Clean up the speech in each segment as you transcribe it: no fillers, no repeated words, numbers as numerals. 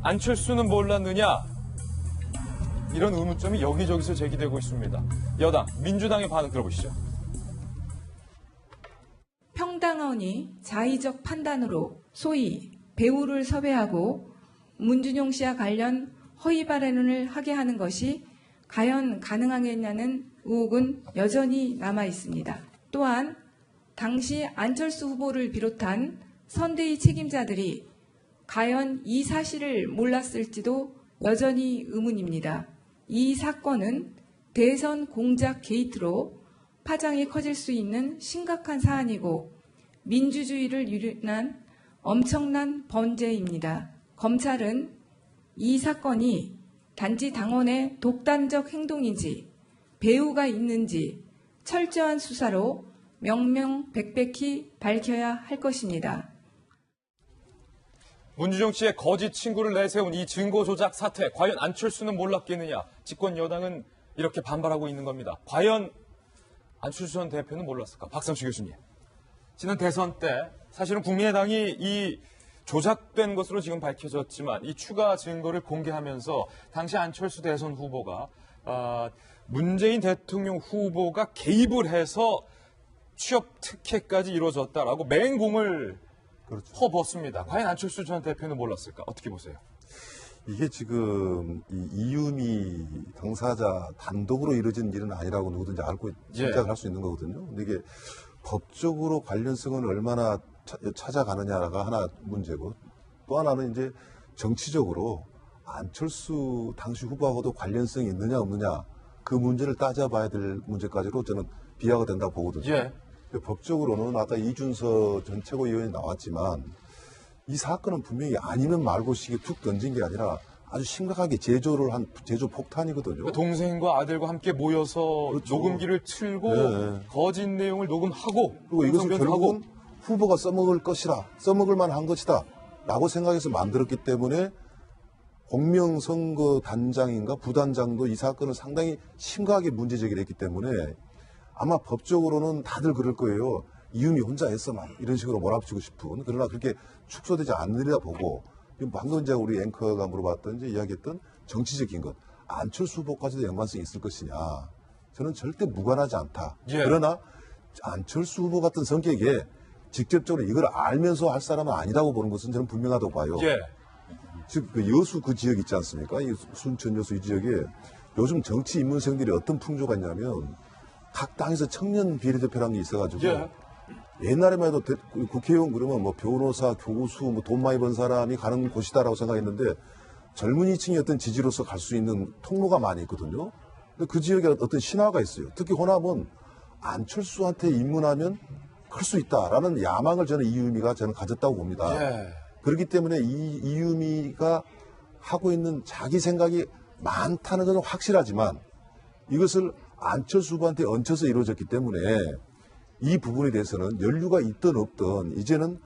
안철수는 몰랐느냐? 이런 의문점이 여기저기서 제기되고 있습니다. 여당, 민주당의 반응 들어보시죠. 평당원이 자의적 판단으로 소위 배우를 섭외하고 문준용 씨와 관련 허위 발언을 하게 하는 것이 과연 가능하겠냐는 의혹은 여전히 남아 있습니다. 또한 당시 안철수 후보를 비롯한 선대위 책임자들이 과연 이 사실을 몰랐을지도 여전히 의문입니다. 이 사건은 대선 공작 게이트로 파장이 커질 수 있는 심각한 사안이고 민주주의를 유린한 엄청난 범죄입니다. 검찰은 이 사건이 단지 당원의 독단적 행동인지 배후가 있는지 철저한 수사로 명명백백히 밝혀야 할 것입니다. 문준용 씨의 거짓 친구를 내세운 이 증거 조작 사태, 과연 안철수는 몰랐겠느냐? 집권 여당은 이렇게 반발하고 있는 겁니다. 과연 안철수 전 대표는 몰랐을까? 박상수 교수님. 지난 대선 때 사실은 국민의당이 이 조작된 것으로 지금 밝혀졌지만 이 추가 증거를 공개하면서 당시 안철수 대선 후보가 문재인 대통령 후보가 개입을 해서 취업 특혜까지 이루어졌다라고 맹공을 그렇죠. 퍼붓습니다. 과연 안철수 전 대표는 몰랐을까? 어떻게 보세요? 이게 지금 이 이유미 당사자 단독으로 이루어진 일은 아니라고 누구든지 알고 짐작할 수 있는 거거든요. 근데 이게 법적으로 관련성을 얼마나 찾아가느냐가 하나 문제고, 또 하나는 이제 정치적으로 안철수 당시 후보하고도 관련성이 있느냐 없느냐 그 문제를 따져봐야 될 문제까지로 저는 비화가 된다고 보거든요. 예. 법적으로는 아까 이준서 전 최고위원이 나왔지만 이 사건은 분명히 아니면 말고식에 툭 던진 게 아니라 아주 심각하게 제조를 한 제조 폭탄이거든요. 동생과 아들과 함께 모여서 그렇죠. 녹음기를 틀고 네. 거짓 내용을 녹음하고 그리고 이것을 변조하고. 결국은 후보가 써먹을 것이다, 써먹을 만한 것이다 라고 생각해서 만들었기 때문에 공명선거 단장인가 부단장도 이 사건을 상당히 심각하게 문제제기를 했기 때문에 아마 법적으로는 다들 그럴 거예요. 이유미 혼자 했어 막 이런 식으로 몰아붙이고 싶은. 그러나 그렇게 축소되지 않으리라 보고, 방금 이제 우리 앵커가 물어봤던 이제 이야기했던 정치적인 것, 안철수 후보까지도 연관성이 있을 것이냐, 저는 절대 무관하지 않다. 예. 그러나 안철수 후보 같은 성격에 직접적으로 이걸 알면서 할 사람은 아니라고 보는 것은 저는 분명하다고 봐요. 예. 즉, 그 여수 그 지역 있지 않습니까? 이 순천 여수 이 지역에 요즘 정치 입문생들이 어떤 풍조가 있냐면 각 당에서 청년 비례대표라는 게 있어가지고 예. 옛날에만 해도 국회의원 그러면 뭐 변호사, 교수, 뭐 돈 많이 번 사람이 가는 곳이다라고 생각했는데 젊은이층의 어떤 지지로서 갈 수 있는 통로가 많이 있거든요. 근데 그 지역에 어떤 신화가 있어요. 특히 호남은 안철수한테 입문하면 클 수 있다라는 야망을 저는 이유미가 저는 가졌다고 봅니다. 예. 그렇기 때문에 이유미가 하고 있는 자기 생각이 많다는 것은 확실하지만 이것을 안철수 후보한테 얹혀서 이루어졌기 때문에 이 부분에 대해서는 연루가 있든 없든 이제는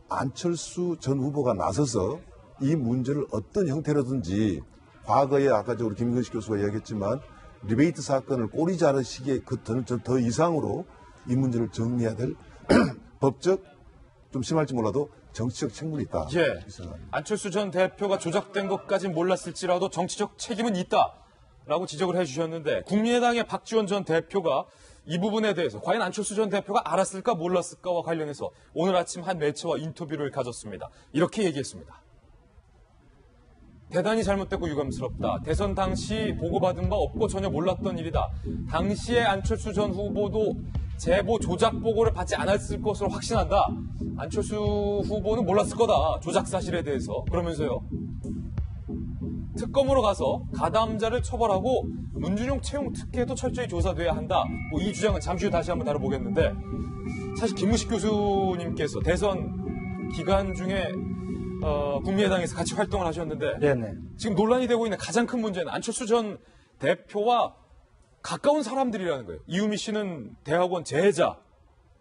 안철수 전 후보가 나서서 이 문제를 어떤 형태로든지 과거에 아까 우리 김근식 교수가 이야기했지만 리베이트 사건을 꼬리 자르시기에 더 이상으로 이 문제를 정리해야 될 법적, 좀 심할지 몰라도 정치적 책무이 있다. 예. 안철수 전 대표가 조작된 것까지 몰랐을지라도 정치적 책임은 있다라고 지적을 해주셨는데 국민의당의 박지원 전 대표가 이 부분에 대해서 과연 안철수 전 대표가 알았을까 몰랐을까와 관련해서 오늘 아침 한 매체와 인터뷰를 가졌습니다. 이렇게 얘기했습니다. 대단히 잘못됐고 유감스럽다. 대선 당시 보고받은 바 없고 전혀 몰랐던 일이다. 당시에 안철수 전 후보도 제보 조작 보고를 받지 않았을 것으로 확신한다. 안철수 후보는 몰랐을 거다. 조작 사실에 대해서. 그러면서요. 특검으로 가서 가담자를 처벌하고 문준용 채용 특혜도 철저히 조사돼야 한다. 이 주장은 잠시 후 다시 한번 다뤄보겠는데 사실 김무식 교수님께서 대선 기간 중에 국민의당에서 같이 활동을 하셨는데 네네. 지금 논란이 되고 있는 가장 큰 문제는 안철수 전 대표와 가까운 사람들이라는 거예요. 이유미 씨는 대학원 제자,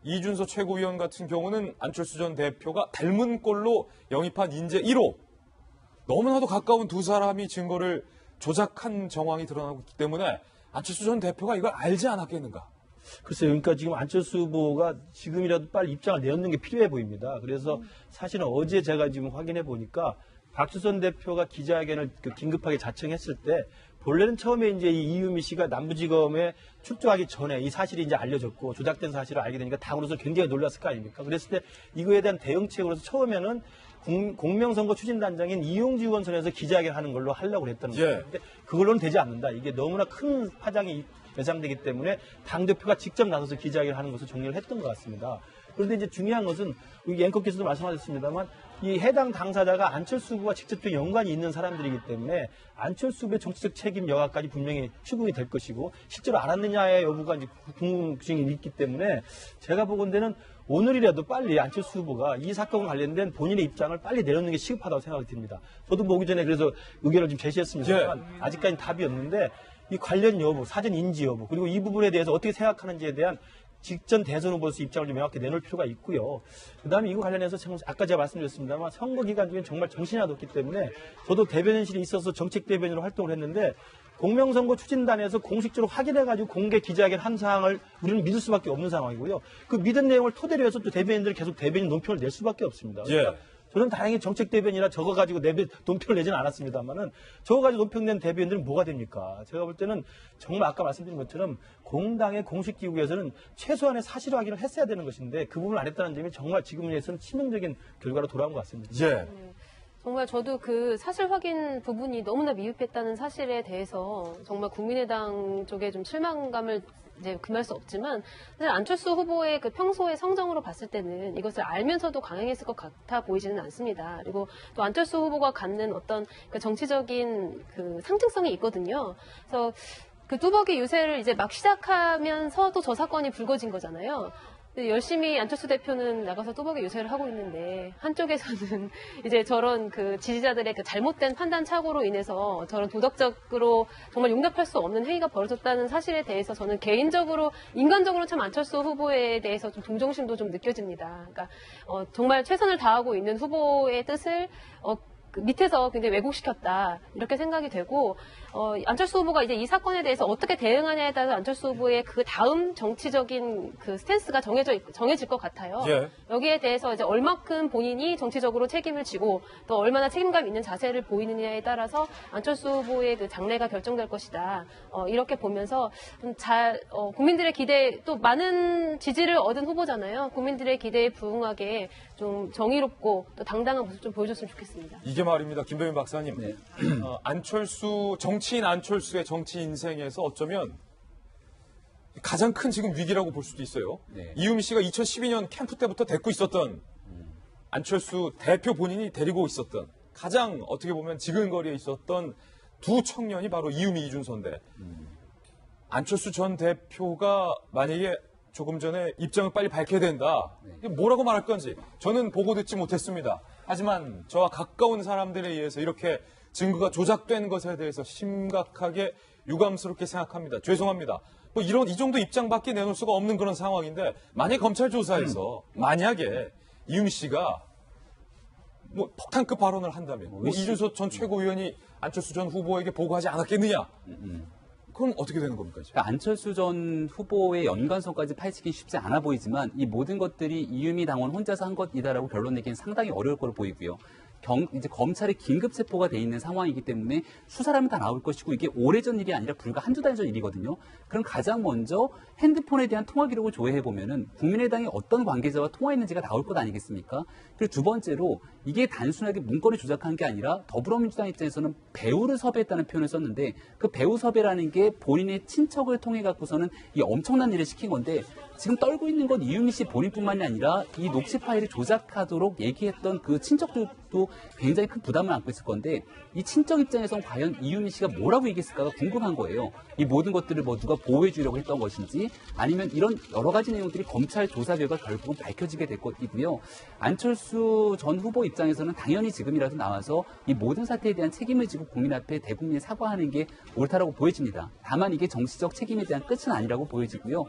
이준서 최고위원 같은 경우는 안철수 전 대표가 닮은 꼴로 영입한 인재 1호. 너무나도 가까운 두 사람이 증거를 조작한 정황이 드러나고 있기 때문에 안철수 전 대표가 이걸 알지 않았겠는가. 글쎄요. 그러니까 지금 안철수 후보가 지금이라도 빨리 입장을 내놓는 게 필요해 보입니다. 그래서 사실은 어제 제가 지금 확인해 보니까 박주선 대표가 기자회견을 긴급하게 자청했을 때 본래는 처음에 이제 이 이유미 씨가 남부지검에 출두하기 전에 이 사실이 이제 알려졌고 조작된 사실을 알게 되니까 당으로서 굉장히 놀랐을 거 아닙니까? 그랬을 때 이거에 대한 대응책으로서 처음에는 공명선거 추진단장인 이용주 의원 선에서 기자회견 하는 걸로 하려고 했던 거예요. 근데 그걸로는 되지 않는다. 이게 너무나 큰 파장이 예상되기 때문에 당대표가 직접 나서서 기자회견을 하는 것을 정리를 했던 것 같습니다. 그런데 이제 중요한 것은 우리 앵커께서도 말씀하셨습니다만 이 해당 당사자가 안철수 후보와 직접적 연관이 있는 사람들이기 때문에 안철수 후보의 정치적 책임 여하까지 분명히 추궁이 될 것이고 실제로 알았느냐의 여부가 이제 궁금증이 있기 때문에 제가 보건대는 오늘이라도 빨리 안철수 후보가 이 사건과 관련된 본인의 입장을 빨리 내놓는 게 시급하다고 생각이 듭니다. 저도 오기 전에 그래서 의견을 좀 제시했습니다만 아직까지는 답이 없는데 이 관련 여부, 사전 인지 여부 그리고 이 부분에 대해서 어떻게 생각하는지에 대한 직전 대선 후보로서 입장을 좀 명확히 내놓을 필요가 있고요. 그다음에 이거 관련해서 아까 제가 말씀드렸습니다만 선거 기간 중에 정말 정신이 하나도 없기 때문에 저도 대변인실에 있어서 정책 대변인으로 활동을 했는데 공명선거 추진단에서 공식적으로 확인해가지고 공개 기자회견 한 사항을 우리는 믿을 수밖에 없는 상황이고요. 그 믿은 내용을 토대로 해서 또 대변인들이 계속 대변인 논평을 낼 수밖에 없습니다. 그러니까 저는 다행히 정책 대변이라 적어 가지고 논평을 내지는 않았습니다만은 적어 가지고 논평 낸 대변인들은 뭐가 됩니까? 제가 볼 때는 정말 아까 말씀드린 것처럼 공당의 공식 기구에서는 최소한의 사실 확인을 했어야 되는 것인데 그 부분을 안 했다는 점이 정말 지금에서는 치명적인 결과로 돌아온 것 같습니다. 정말 저도 그 사실 확인 부분이 너무나 미흡했다는 사실에 대해서 정말 국민의당 쪽에 좀 실망감을 이제 금할 수 없지만 사실 안철수 후보의 그 평소의 성정으로 봤을 때는 이것을 알면서도 강행했을 것 같아 보이지는 않습니다. 그리고 또 안철수 후보가 갖는 어떤 그 정치적인 그 상징성이 있거든요. 그래서 그 뚜벅이 유세를 이제 막 시작하면서도 저 사건이 불거진 거잖아요. 열심히 안철수 대표는 나가서 뚜벅이 유세를 하고 있는데 한쪽에서는 이제 저런 그 지지자들의 그 잘못된 판단 착오로 인해서 저런 도덕적으로 정말 용납할 수 없는 행위가 벌어졌다는 사실에 대해서 저는 개인적으로 인간적으로 참 안철수 후보에 대해서 좀 동정심도 좀 느껴집니다. 그러니까 정말 최선을 다하고 있는 후보의 뜻을 그 밑에서 굉장히 왜곡시켰다 이렇게 생각이 되고 안철수 후보가 이제 이 사건에 대해서 어떻게 대응하냐에 따라서 안철수 후보의 그 다음 정치적인 그 스탠스가 정해질 것 같아요. 여기에 대해서 이제 얼마큼 본인이 정치적으로 책임을 지고 또 얼마나 책임감 있는 자세를 보이느냐에 따라서 안철수 후보의 그 장래가 결정될 것이다. 이렇게 보면서 국민들의 기대 또 많은 지지를 얻은 후보잖아요. 국민들의 기대에 부응하게 좀 정의롭고 또 당당한 모습 좀 보여줬으면 좋겠습니다. 이게 말입니다. 김도현 박사님. 정치인 안철수의 정치 인생에서 어쩌면 가장 큰 지금 위기라고 볼 수도 있어요. 이유미 씨가 2012년 캠프 때부터 데리고 있었던 안철수 대표 본인이 데리고 있었던 가장 어떻게 보면 지근거리에 있었던 두 청년이 바로 이유미 이준서인데 안철수 전 대표가 만약에 조금 전에 입장을 빨리 밝혀야 된다. 뭐라고 말할 건지 저는 보고 듣지 못했습니다. 하지만 저와 가까운 사람들에 의해서 이렇게 증거가 조작된 것에 대해서 심각하게 유감스럽게 생각합니다. 죄송합니다. 뭐 이 정도 입장밖에 내놓을 수가 없는 그런 상황인데 만약 검찰 조사에서 만약에 이유미 씨가 뭐 폭탄급 발언을 한다면 이준서 전 최고위원이 안철수 전 후보에게 보고하지 않았겠느냐? 그럼 어떻게 되는 겁니까? 그러니까 안철수 전 후보의 연관성까지 파헤치긴 쉽지 않아 보이지만 이 모든 것들이 이유미 당원 혼자서 한 것이다라고 결론 내기는 상당히 어려울 거로 보이고요. 이제 검찰에 긴급 체포가 돼 있는 상황이기 때문에 수사라면 다 나올 것이고 이게 오래전 일이 아니라 불과 한두 달 전 일이거든요. 그럼 가장 먼저 핸드폰에 대한 통화 기록을 조회해 보면은 국민의당이 어떤 관계자와 통화했는지가 나올 것 아니겠습니까? 그리고 두 번째로 이게 단순하게 문건을 조작한 게 아니라 더불어민주당 입장에서는 배우를 섭외했다는 표현을 썼는데 그 배우 섭외라는 게 본인의 친척을 통해 갖고서는 이 엄청난 일을 시킨 건데 지금 떨고 있는 건 이유미 씨 본인뿐만이 아니라 이 녹취 파일을 조작하도록 얘기했던 그 친척들도 굉장히 큰 부담을 안고 있을 건데 이 친척 입장에서는 과연 이유미 씨가 뭐라고 얘기했을까가 궁금한 거예요. 이 모든 것들을 뭐 누가 보호해 주려고 했던 것인지 아니면 이런 여러 가지 내용들이 검찰 조사 결과 결국은 밝혀지게 될 것이고요. 안철수 전 후보 입장에서는 당연히 지금이라도 나와서 이 모든 사태에 대한 책임을 지고 국민 앞에 대국민에 사과하는 게 옳다라고 보여집니다. 다만 이게 정치적 책임에 대한 끝은 아니라고 보여지고요.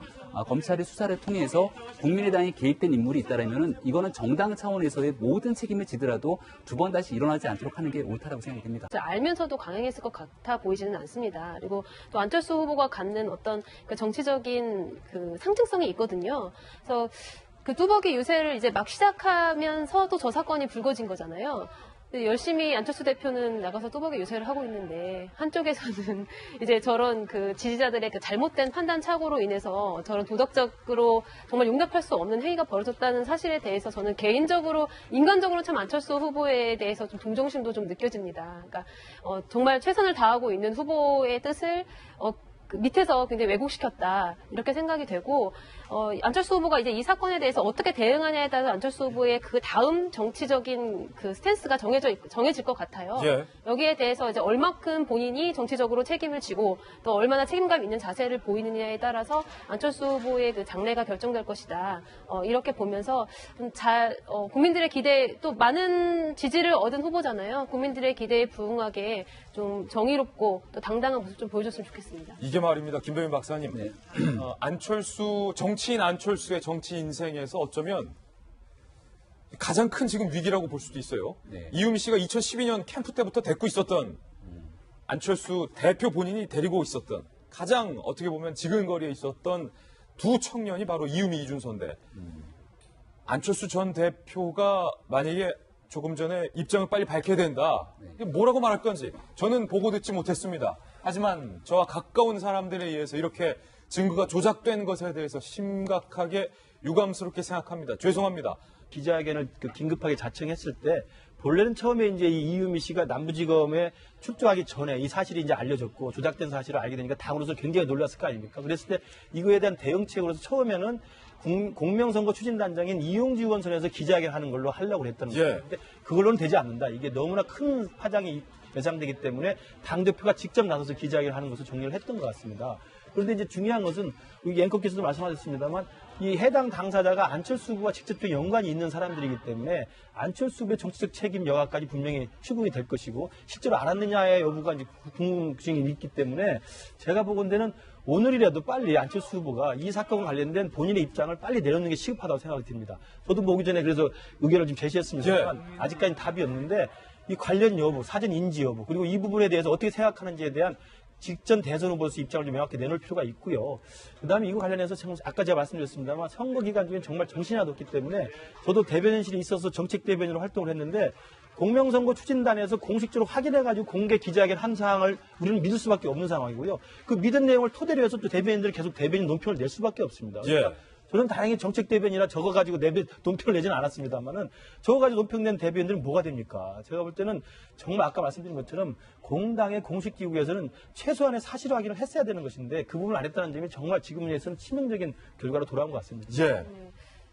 검찰의 수사를 통해서 국민의당이 개입된 인물이 있다라면은 이거는 정당 차원에서의 모든 책임을 지더라도 두 번 다시 일어나지 않도록 하는 게 옳다라고 생각이 됩니다. 알면서도 강행했을 것 같아 보이지는 않습니다. 그리고 또 안철수 후보가 갖는 어떤 그 정치적인 그 상징성이 있거든요. 그래서 그 뚜벅이 유세를 이제 막 시작하면서도 저 사건이 불거진 거잖아요. 근데 열심히 안철수 대표는 나가서 뚜벅이 유세를 하고 있는데 한쪽에서는 이제 저런 그 지지자들의 그 잘못된 판단 착오로 인해서 저런 도덕적으로 정말 용납할 수 없는 행위가 벌어졌다는 사실에 대해서 저는 개인적으로 인간적으로 참 안철수 후보에 대해서 좀 동정심도 좀 느껴집니다. 그러니까 정말 최선을 다하고 있는 후보의 뜻을 그 밑에서 굉장히 왜곡시켰다 이렇게 생각이 되고 안철수 후보가 이제 이 사건에 대해서 어떻게 대응하냐에 따라서 안철수 후보의 그 다음 정치적인 그 스탠스가 정해질 것 같아요. 예. 여기에 대해서 이제 얼마큼 본인이 정치적으로 책임을 지고 또 얼마나 책임감 있는 자세를 보이느냐에 따라서 안철수 후보의 그 장래가 결정될 것이다. 이렇게 보면서 좀 국민들의 기대 또 많은 지지를 얻은 후보잖아요. 국민들의 기대에 부응하게 좀 정의롭고 또 당당한 모습 좀 보여줬으면 좋겠습니다. 이게 말입니다. 김병민 박사님. 네. 정치인 안철수의 정치 인생에서 어쩌면 가장 큰 지금 위기라고 볼 수도 있어요. 네. 이유미 씨가 2012년 캠프 때부터 데리고 있었던 안철수 대표 본인이 데리고 있었던 가장 어떻게 보면 지근거리에 있었던 두 청년이 바로 이유미 이준서인데 안철수 전 대표가 만약에 조금 전에 입장을 빨리 밝혀야 된다. 이게 뭐라고 말할 건지 저는 보고 듣지 못했습니다. 하지만 저와 가까운 사람들에 의해서 이렇게 증거가 조작된 것에 대해서 심각하게 유감스럽게 생각합니다. 죄송합니다. 기자회견을 긴급하게 자청했을 때 본래는 처음에 이제 이 이유미 씨가 남부지검에 출두하기 전에 이 사실이 이제 알려졌고 조작된 사실을 알게 되니까 당으로서 굉장히 놀랐을 거 아닙니까? 그랬을 때 이거에 대한 대응책으로서 처음에는 공명선거 추진단장인 이용주 의원 선에서 기자회견 하는 걸로 하려고 했다는 거예요. 근데 그걸로는 되지 않는다. 이게 너무나 큰 파장이 예상되기 때문에 당대표가 직접 나서서 기자회견을 하는 것을 정리를 했던 것 같습니다. 그런데 이제 중요한 것은 우리 앵커께서도 말씀하셨습니다만 이 해당 당사자가 안철수 후보와 직접적 연관이 있는 사람들이기 때문에 안철수 후보의 정치적 책임 여하까지 분명히 추궁이 될 것이고 실제로 알았느냐의 여부가 이제 궁금증이 있기 때문에 제가 보건대는 오늘이라도 빨리 안철수 후보가 이 사건과 관련된 본인의 입장을 빨리 내놓는 게 시급하다고 생각이 듭니다. 저도 오기 전에 그래서 의견을 좀 제시했습니다만 아직까지 답이 없는데 이 관련 여부, 사전 인지 여부 그리고 이 부분에 대해서 어떻게 생각하는지에 대한 직전 대선 후보로서 입장을 좀 명확히 내놓을 필요가 있고요. 그다음에 이거 관련해서 아까 제가 말씀드렸습니다만 선거 기간 중에 정말 정신이 하나도 없기 때문에 저도 대변인실에 있어서 정책 대변인으로 활동을 했는데 공명선거 추진단에서 공식적으로 확인해가지고 공개 기자회견 한 사항을 우리는 믿을 수밖에 없는 상황이고요. 그 믿은 내용을 토대로 해서 또 대변인들이 계속 대변인 논평을 낼 수밖에 없습니다. 그러니까 저는 다행히 정책 대변이나 저거 가지고 논평을 내지는 않았습니다만은 저거 가지고 논평 낸 대변인들은 뭐가 됩니까? 제가 볼 때는 정말 아까 말씀드린 것처럼 공당의 공식 기구에서는 최소한의 사실 확인을 했어야 되는 것인데 그 부분을 안 했다는 점이 정말 지금에서는 치명적인 결과로 돌아온 것 같습니다.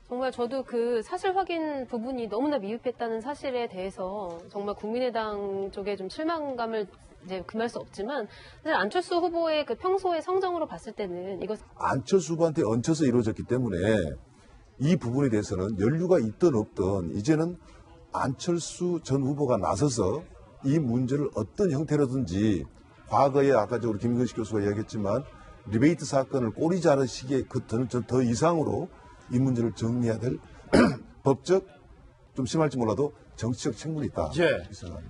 정말 저도 그 사실 확인 부분이 너무나 미흡했다는 사실에 대해서 정말 국민의당 쪽에 좀 실망감을 이제 금할 수 없지만 사실 안철수 후보의 그 평소의 성정으로 봤을 때는 이것 안철수 후보한테 얹혀서 이루어졌기 때문에 이 부분에 대해서는 연루가 있든 없든 이제는 안철수 전 후보가 나서서 이 문제를 어떤 형태로든지 과거에 아까 우리 김근식 교수가 이야기했지만 리베이트 사건을 꼬리 자르시기에 더 이상으로 이 문제를 정리해야 될 법적 좀 심할지 몰라도 정치적 책무는 있다.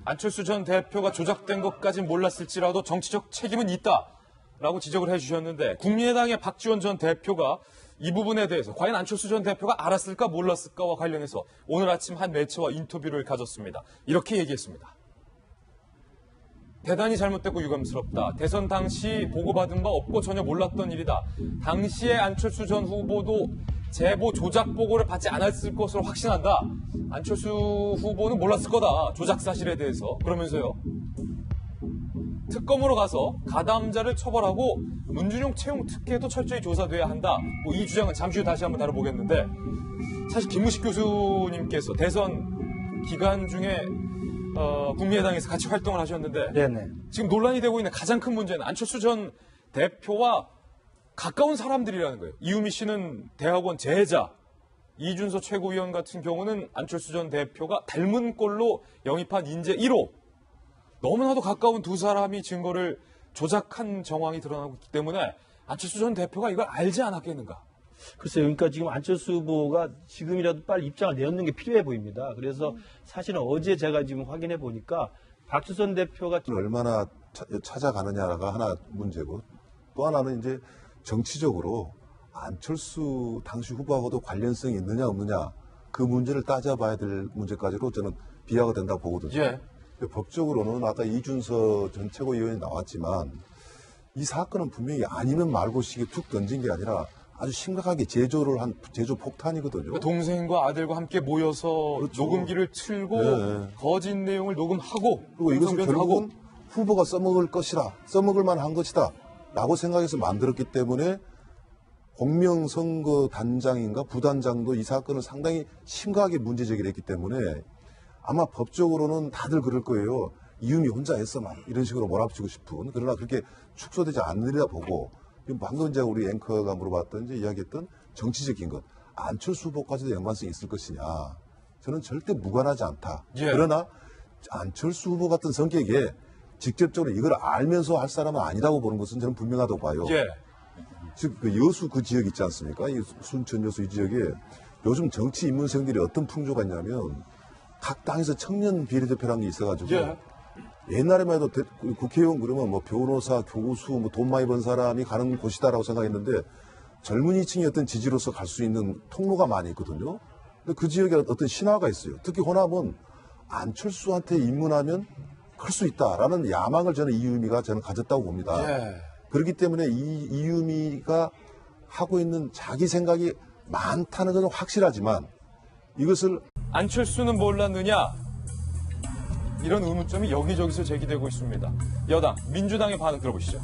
안철수 전 대표가 조작된 것까진 몰랐을지라도 정치적 책임은 있다라고 지적을 해주셨는데 국민의당의 박지원 전 대표가 이 부분에 대해서 과연 안철수 전 대표가 알았을까 몰랐을까와 관련해서 오늘 아침 한 매체와 인터뷰를 가졌습니다. 이렇게 얘기했습니다. 대단히 잘못됐고 유감스럽다. 대선 당시 보고받은 바 없고 전혀 몰랐던 일이다. 당시에 안철수 전 후보도 제보 조작 보고를 받지 않았을 것으로 확신한다. 안철수 후보는 몰랐을 거다. 조작 사실에 대해서. 그러면서요. 특검으로 가서 가담자를 처벌하고 문준용 채용 특혜도 철저히 조사돼야 한다. 이 주장은 잠시 후 다시 한번 다뤄보겠는데 사실 김무식 교수님께서 대선 기간 중에 국민의당에서 같이 활동을 하셨는데 지금 논란이 되고 있는 가장 큰 문제는 안철수 전 대표와 가까운 사람들이라는 거예요. 이유미 씨는 대학원 재자, 이준서 최고위원 같은 경우는 안철수 전 대표가 닮은 꼴로 영입한 인재 1호. 너무나도 가까운 두 사람이 증거를 조작한 정황이 드러나고 있기 때문에 안철수 전 대표가 이걸 알지 않았겠는가. 글쎄요. 그러니까 지금 안철수 후보가 지금이라도 빨리 입장을 내놓는 게 필요해 보입니다. 그래서 사실은 어제 제가 지금 확인해 보니까 박주선 대표가 얼마나 찾아가느냐가 하나 문제고 또 하나는 이제 정치적으로 안철수 당시 후보하고도 관련성이 있느냐 없느냐 그 문제를 따져봐야 될 문제까지로 저는 비하가 된다고 보거든요. 예. 법적으로는 아까 이준서 전 최고위원이 나왔지만 이 사건은 분명히 아니면 말고식에 툭 던진 게 아니라 아주 심각하게 제조를 한 제조 폭탄이거든요. 동생과 아들과 함께 모여서 그렇죠. 녹음기를 틀고 네. 거짓 내용을 녹음하고 그리고 이것을 변조하고. 결국은 후보가 써먹을 것이다, 써먹을 만한 것이다 라고 생각해서 만들었기 때문에 공명선거단장인가 부단장도 이 사건을 상당히 심각하게 문제제기를 했기 때문에 아마 법적으로는 다들 그럴 거예요. 이유미 혼자 했어 막 이런 식으로 몰아붙이고 싶은. 그러나 그렇게 축소되지 않으리라 보고 방금 이제 우리 앵커가 물어봤던 이제 이야기했던 정치적인 것 안철수 후보까지도 연관성이 있을 것이냐. 저는 절대 무관하지 않다. 예. 그러나 안철수 후보 같은 성격에 직접적으로 이걸 알면서 할 사람은 아니라고 보는 것은 저는 분명하다고 봐요. 예. 즉, 그 여수 그 지역 있지 않습니까? 이 순천 여수 이 지역에 요즘 정치 입문생들이 어떤 풍조가 있냐면 각 당에서 청년 비례대표라는 게 있어가지고 예. 옛날에만 해도 국회의원 그러면 뭐 변호사, 교수, 뭐 돈 많이 번 사람이 가는 곳이다라고 생각했는데 젊은이층의 어떤 지지로서 갈 수 있는 통로가 많이 있거든요. 근데 그 지역에 어떤 신화가 있어요. 특히 호남은 안철수한테 입문하면 클 수 있다라는 야망을 저는 이유미가 저는 가졌다고 봅니다. 예. 그렇기 때문에 이유미가 하고 있는 자기 생각이 많다는 건 확실하지만 이것을 안철수는 몰랐느냐? 이런 의문점이 여기저기서 제기되고 있습니다. 여당, 민주당의 반응 들어보시죠.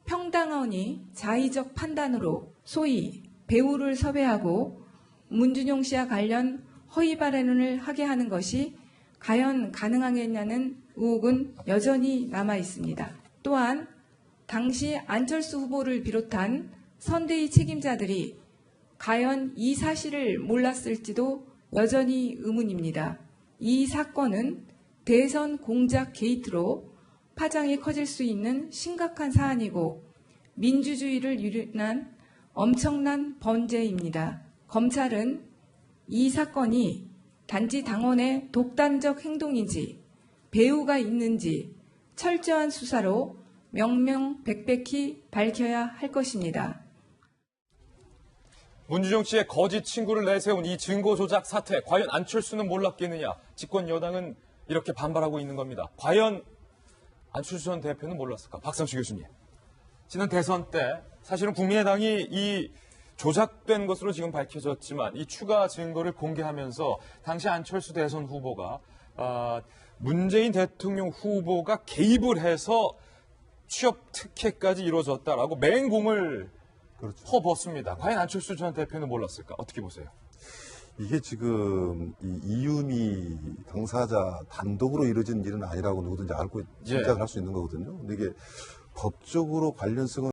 평당원이 자의적 판단으로 소위 배우를 섭외하고 문준용 씨와 관련 허위 발언을 하게 하는 것이 과연 가능하겠냐는 의혹은 여전히 남아 있습니다. 또한 당시 안철수 후보를 비롯한 선대위 책임자들이 과연 이 사실을 몰랐을지도 여전히 의문입니다. 이 사건은 대선 공작 게이트로 파장이 커질 수 있는 심각한 사안이고 민주주의를 유린한 엄청난 범죄입니다. 검찰은 이 사건이 단지 당원의 독단적 행동인지 배후가 있는지 철저한 수사로 명명백백히 밝혀야 할 것입니다. 문준용 씨의 거짓 친구를 내세운 이 증거 조작 사태, 과연 안철수는 몰랐겠느냐? 집권 여당은 이렇게 반발하고 있는 겁니다. 과연 안철수 전 대표는 몰랐을까? 박상수 교수님. 지난 대선 때 사실은 국민의당이 이 조작된 것으로 지금 밝혀졌지만 이 추가 증거를 공개하면서 당시 안철수 대선 후보가 문재인 대통령 후보가 개입을 해서 취업 특혜까지 이루어졌다라고 맹공을 그렇죠. 퍼붓습니다. 과연 안철수 전 대표는 몰랐을까? 어떻게 보세요? 이게 지금 이 이유미 당사자 단독으로 이루어진 일은 아니라고 누구든지 알고 짐작을 할 수 있는 거거든요. 근데 이게 법적으로 관련성은